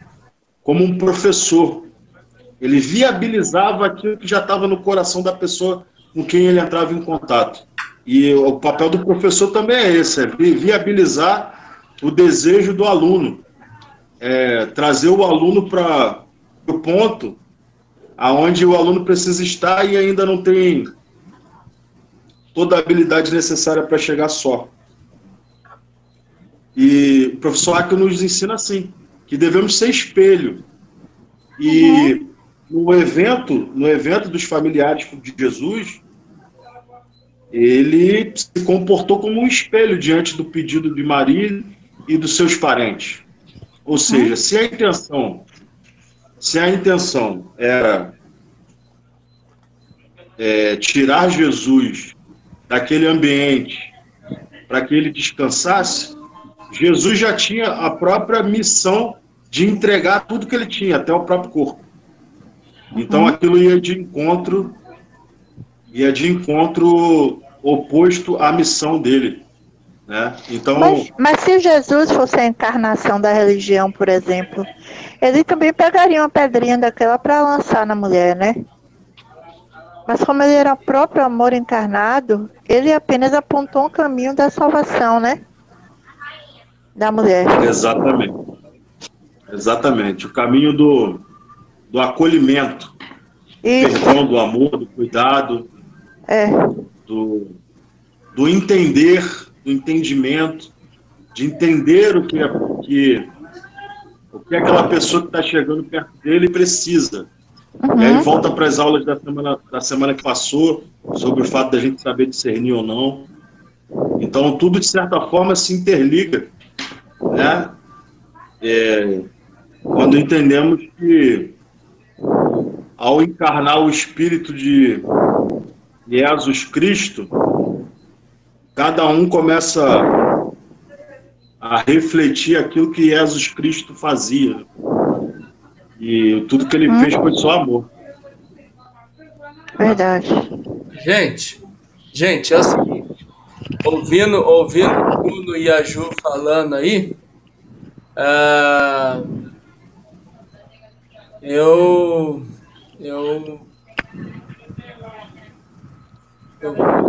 como um professor. Ele viabilizava aquilo que já estava no coração da pessoa com quem ele entrava em contato. E o papel do professor também é esse, viabilizar o desejo do aluno, trazer o aluno para o ponto aonde o aluno precisa estar e ainda não tem toda a habilidade necessária para chegar só. E o professor Akel nos ensina assim, que devemos ser espelho. E no evento dos familiares de Jesus, ele se comportou como um espelho diante do pedido de Maria e dos seus parentes. Ou seja, se a intenção era tirar Jesus daquele ambiente para que ele descansasse, Jesus já tinha a própria missão de entregar tudo que ele tinha, até o próprio corpo. Então aquilo ia de encontro oposto à missão dele, né? Então, mas se Jesus fosse a encarnação da religião, por exemplo, ele também pegaria uma pedrinha daquela para lançar na mulher, né? Mas como ele era o próprio amor encarnado, ele apenas apontou um caminho da salvação, né? Da mulher. Exatamente. O caminho do acolhimento, do perdão, do amor, do cuidado, do entender, do entendimento, de entender o que aquela pessoa que está chegando perto dele precisa. E aí volta para as aulas da semana que passou, sobre o fato da gente saber discernir ou não. Então, tudo, de certa forma, se interliga, né? Quando entendemos que, ao encarnar o Espírito de Jesus Cristo, cada um começa a refletir aquilo que Jesus Cristo fazia. E tudo que ele fez foi só amor. Verdade. Gente, é o seguinte, ouvindo o Bruno e a Ju falando aí, eu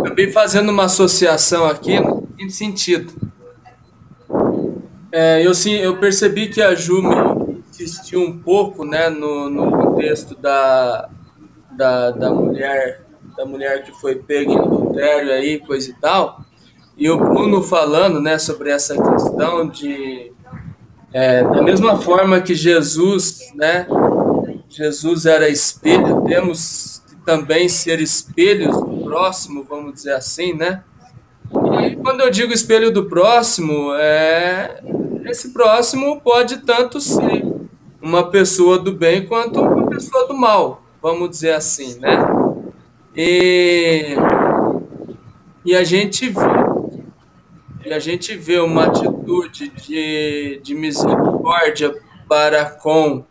acabei fazendo uma associação aqui no seguinte sentido. Eu percebi que a Ju me insistiu um pouco, né, no contexto da mulher que foi pega em adultério aí, coisa e tal, e o Bruno falando, né, sobre essa questão de da mesma forma que Jesus, né, Jesus era espelho, temos que também ser espelhos do próximo, vamos dizer assim, né? E aí, quando eu digo espelho do próximo, esse próximo pode tanto ser uma pessoa do bem quanto uma pessoa do mal, vamos dizer assim, né? E a gente vê uma atitude de misericórdia para com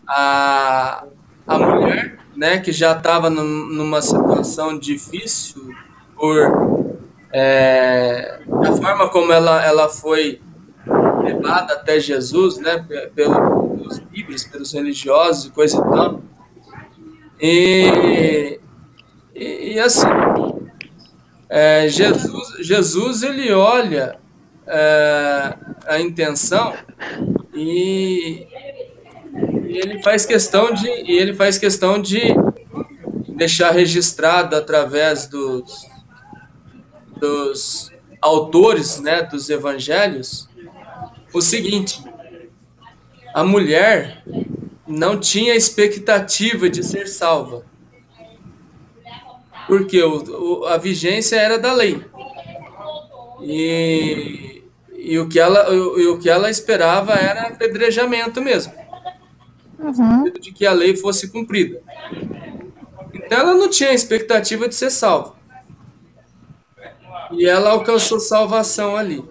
a mulher, né, que já estava numa situação difícil da forma como ela foi levada até Jesus, né, pelos líderes, pelos religiosos e coisa e tal. E assim, Jesus ele olha a intenção e ele faz questão de deixar registrado através dos autores, né, dos evangelhos, o seguinte: a mulher não tinha expectativa de ser salva. porque a vigência era da lei. E o que ela esperava era apedrejamento mesmo, no Uhum. sentido de que a lei fosse cumprida. Então ela não tinha expectativa de ser salva. E ela alcançou salvação ali.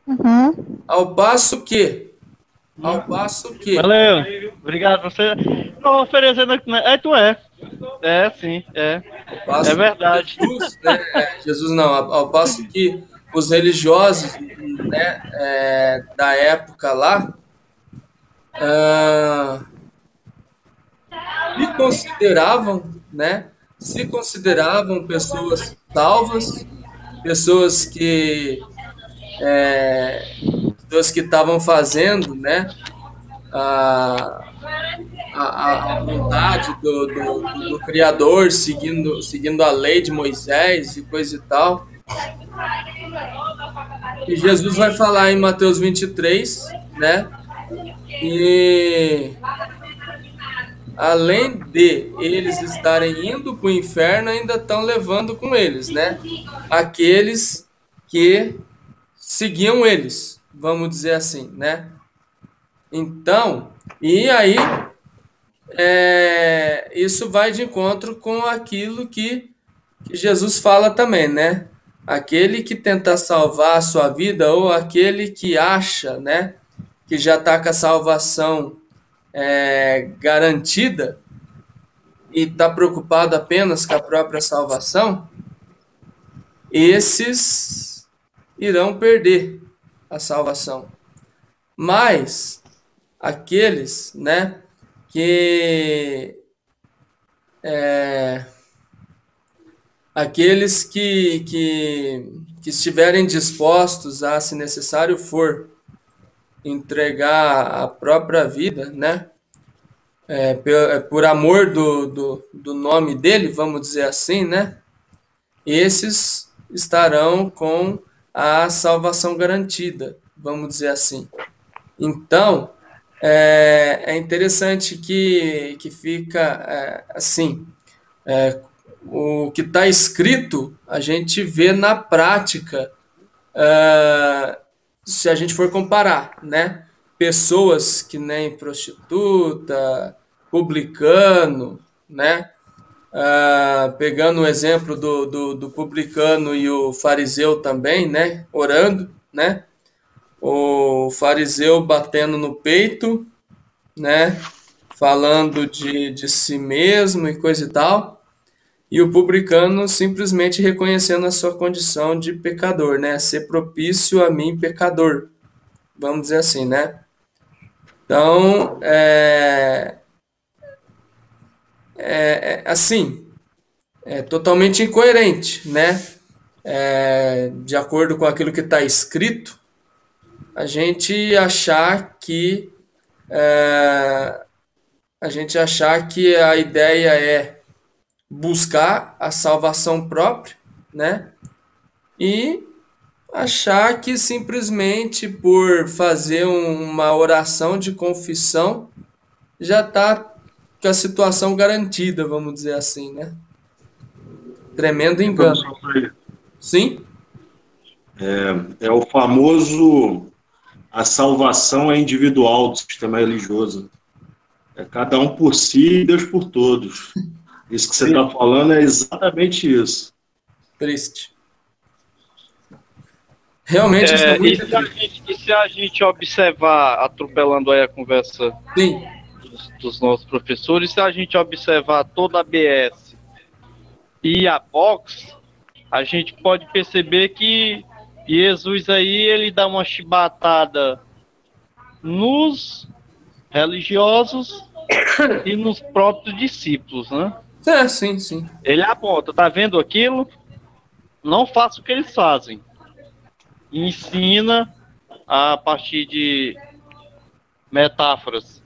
Uhum. Ao passo que, ao passo que, Valeu, obrigado você. Tô oferecendo aqui, né? É, tu é. É, sim, é. ao É passo que verdade. Jesus, né, Jesus não, ao passo que os religiosos, né, da época lá, ah, se consideravam, né, se consideravam pessoas salvas, pessoas pessoas que estavam fazendo, né, a, a vontade do Criador, seguindo a lei de Moisés e coisa e tal. E Jesus vai falar em Mateus 23, né? E além de eles estarem indo para o inferno, ainda estão levando com eles, né? Aqueles que seguiam eles, vamos dizer assim, né? Então, e aí isso vai de encontro com aquilo que Jesus fala também, né? Aquele que tenta salvar a sua vida ou aquele que acha, né, que já está com a salvação garantida e está preocupado apenas com a própria salvação, esses irão perder a salvação. Mas aqueles, né, que aqueles que estiverem dispostos a, se necessário for, entregar a própria vida, né? Por amor do nome dele, vamos dizer assim, né? Esses estarão com a salvação garantida, vamos dizer assim. Então, é interessante que fica assim, o que está escrito, a gente vê na prática, se a gente for comparar, né? Pessoas que nem prostituta, publicano, né? Pegando o exemplo do publicano e o fariseu também, né? Orando, né? O fariseu batendo no peito, né? Falando de si mesmo e coisa e tal. E o publicano simplesmente reconhecendo a sua condição de pecador, né? Ser propício a mim, pecador. Vamos dizer assim, né? Então, assim, é totalmente incoerente, né? De acordo com aquilo que está escrito, a gente achar que a ideia é buscar a salvação própria, né? E achar que simplesmente por fazer uma oração de confissão já está com a situação garantida, vamos dizer assim, né? Tremendo Tem engano. professor Freire. Sim? É o famoso a salvação é individual do sistema religioso. É cada um por si e Deus por todos. Isso que você está falando é exatamente isso. Triste. Realmente isso é muito triste. E se a gente observar, atropelando aí a conversa Sim, dos nossos professores, se a gente observar toda a BS e a Box, a gente pode perceber que Jesus aí, ele dá uma chibatada nos religiosos e nos próprios discípulos, né? sim, sim. Ele aponta, tá vendo aquilo? Não faça o que eles fazem. Ensina a partir de metáforas.